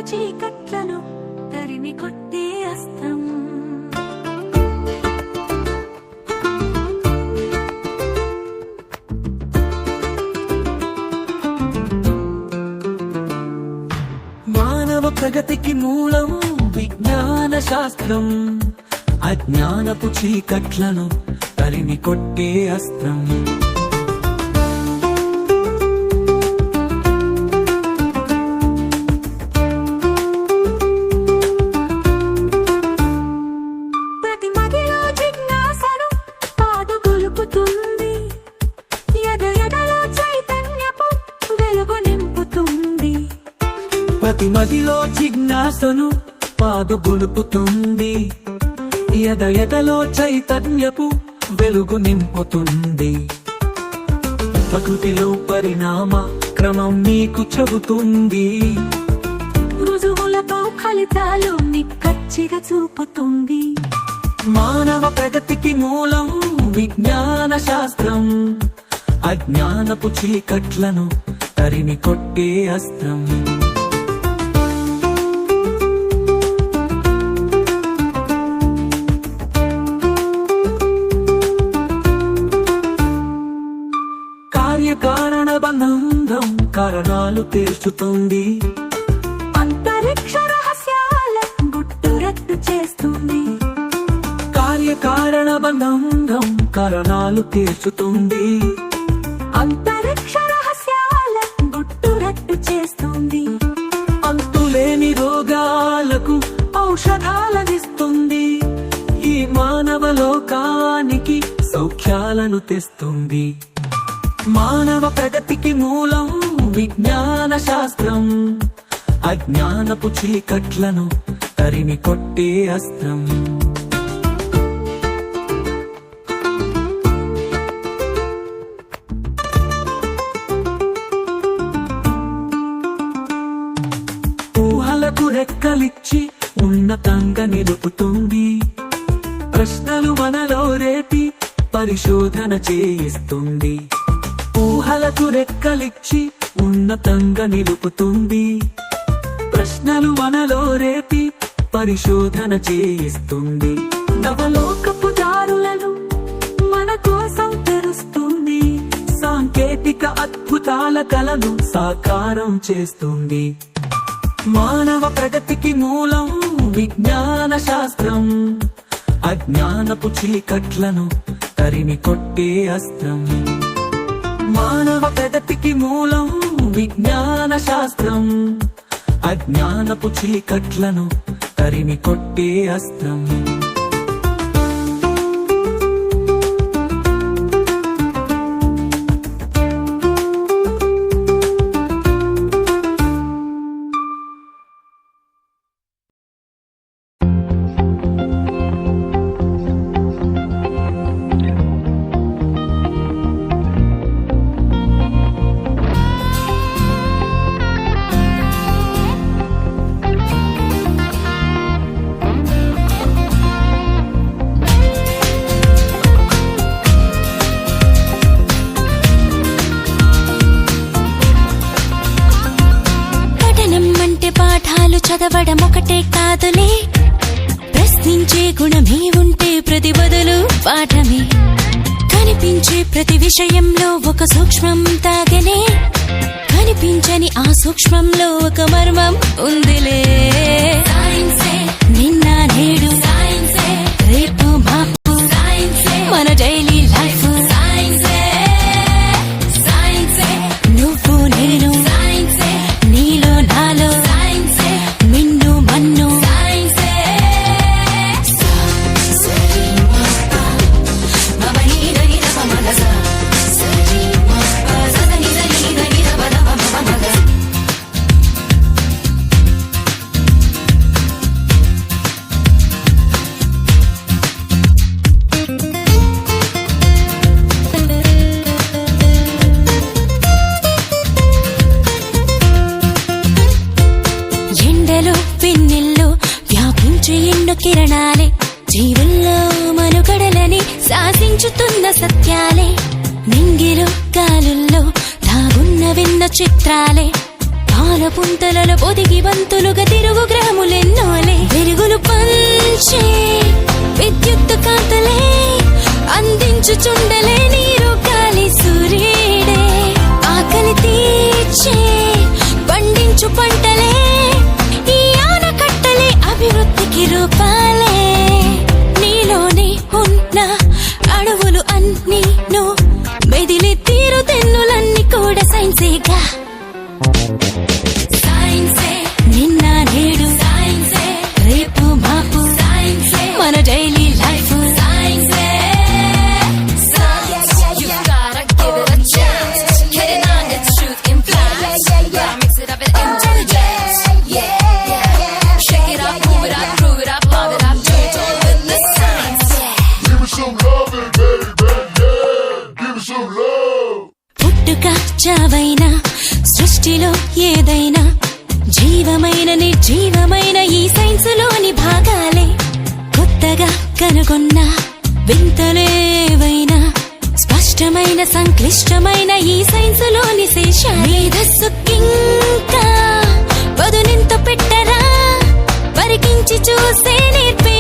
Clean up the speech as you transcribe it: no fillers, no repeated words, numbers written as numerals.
చీకట్లను తరిమి కొట్టే అస్త్రం. మానవ ప్రగతికి మూలం విజ్ఞాన శాస్త్రం, అజ్ఞానపు చీకట్లను తరిమి కొట్టే అస్త్రం. ప్రతి మదిలో జిజ్ఞాసను పాదుగొలుపుతుంది, ఎదలో చైతన్యపు వెలుగు నింపుతుంది. ప్రతి మదిలో జిజ్ఞాసను పాదుగొలుపుతుంది, ఎదలో చైతన్యపు వెలుగు నింపుతుంది. ప్రకృతిలో పరిణామ క్రమం నీకు చెబుతుంది, రుజువులతో ఫలితాలు నిక్కచ్చిగా చూపుతుంది. మానవ ప్రగతికి మూలం విజ్ఞాన శాస్త్రం, అజ్ఞానపు చీకట్లను తరిమి కొట్టే అస్త్రం. కార్యకారణ బంధం కారణాలు తీర్చుతుంది, అంతరిక్ష రహస్యాల గుట్టురట్టు చేస్తుంది. కార్యకారణ బంధం కారణాలు తీర్చుతుంది, అంతరిక్ష రహస్యాల గుట్టురట్టు చేస్తుంది. అంతులేని రోగాలకు ఔషధాలనిస్తుంది, ఈ మానవ లోకానికి సౌఖ్యాలను తెస్తుంది. మానవ ప్రగతికి మూలం విజ్ఞాన శాస్త్రం, అజ్ఞానపు చీకట్లను తరిమి కొట్టే అస్త్రం. ఊహలకు రెక్కలిచ్చి ఉన్నతంగా నిలుపుతుంది, ప్రశ్నలు మనలో రేపి పరిశోధన చేయిస్తుంది. ఊహలకు రెక్కలిచ్చి ఉన్నతంగా నిలుపుతుంది, ప్రశ్నలు మనలో రేపి పరిశోధన చేయిస్తుంది. నవలోకపు దారులను మన కోసం తెరుస్తుంది, సాంకేతిక అద్భుతాల కలను సాకారం చేస్తుంది. మానవ ప్రగతికి మూలం విజ్ఞాన శాస్త్రం, అజ్ఞానపు చీకట్లను తరిమి కొట్టే అస్త్రం. మానవ ప్రగతికి మూలం విజ్ఞాన శాస్త్రం, అజ్ఞానపు చీకట్లను తరిమి కొట్టే అస్త్రం. చదవడం ఒకటే కాదులే, ప్రశ్నించే గుణమే ఉంటే ప్రతి బదులు పాఠమే. కనిపించే ప్రతి విషయంలో ఒక సూక్ష్మం తాగనే, కనిపించని ఆ సూక్ష్మంలో ఒక మర్మం ఉందిలే. నిన్న నేడు రేపు మాపు మన డైలీ లైఫ్, నువ్వు నేను నీలో నాలో కిరణాలే జీవుల్లో మనుగడలని శాసించుతున్న సత్యాలే. నింగిలో గాలుల్లో దాగున్న విన్న చిత్రాలే, పాల పుంతలలో పొదిగి బంతులుగా తిరుగు గ్రాములెన్నోలే వెలుగులు పంచే విద్యుత్ కాంతలే అందించుచుండలే నీరు గాలి సూర్యుడే ఆకలి తీర్చే పండించు పంటలే ఈ ఆనకట్టలే అభివృద్ధికి రూపాలే నీలోనే ఉన్న అడవులు అన్నీ నువ్వు మెదిలి తీరు తెన్నులన్నీ కూడా సైన్సేగా సైన్సే నిన్న నేడు సైన్సే రేపు మాపు సైన్సే మన డైలీ లైఫ్ సైన్సే You gotta give it a chance. Hitting on its truth implies. Gotta mix it up with intelligence. Yeah. Shake it up, move it up, groove it up, love it up, do it all with the science. Give me some loving, baby, yeah. Give me some love. పుట్టుక చావైనా సృష్టిలో ఏదైనా జీవమైన నిర్జీవమైన ఈ సైన్సులోని భాగాలే కొత్తగా కనుగొన్న వింతలేవైనా స్పష్టమైన సంక్లిష్టమైన ఈ సైన్సులోని శేష మేధస్సుకింకా పదునింత పెట్టరా పరికించి చూసే నేర్పే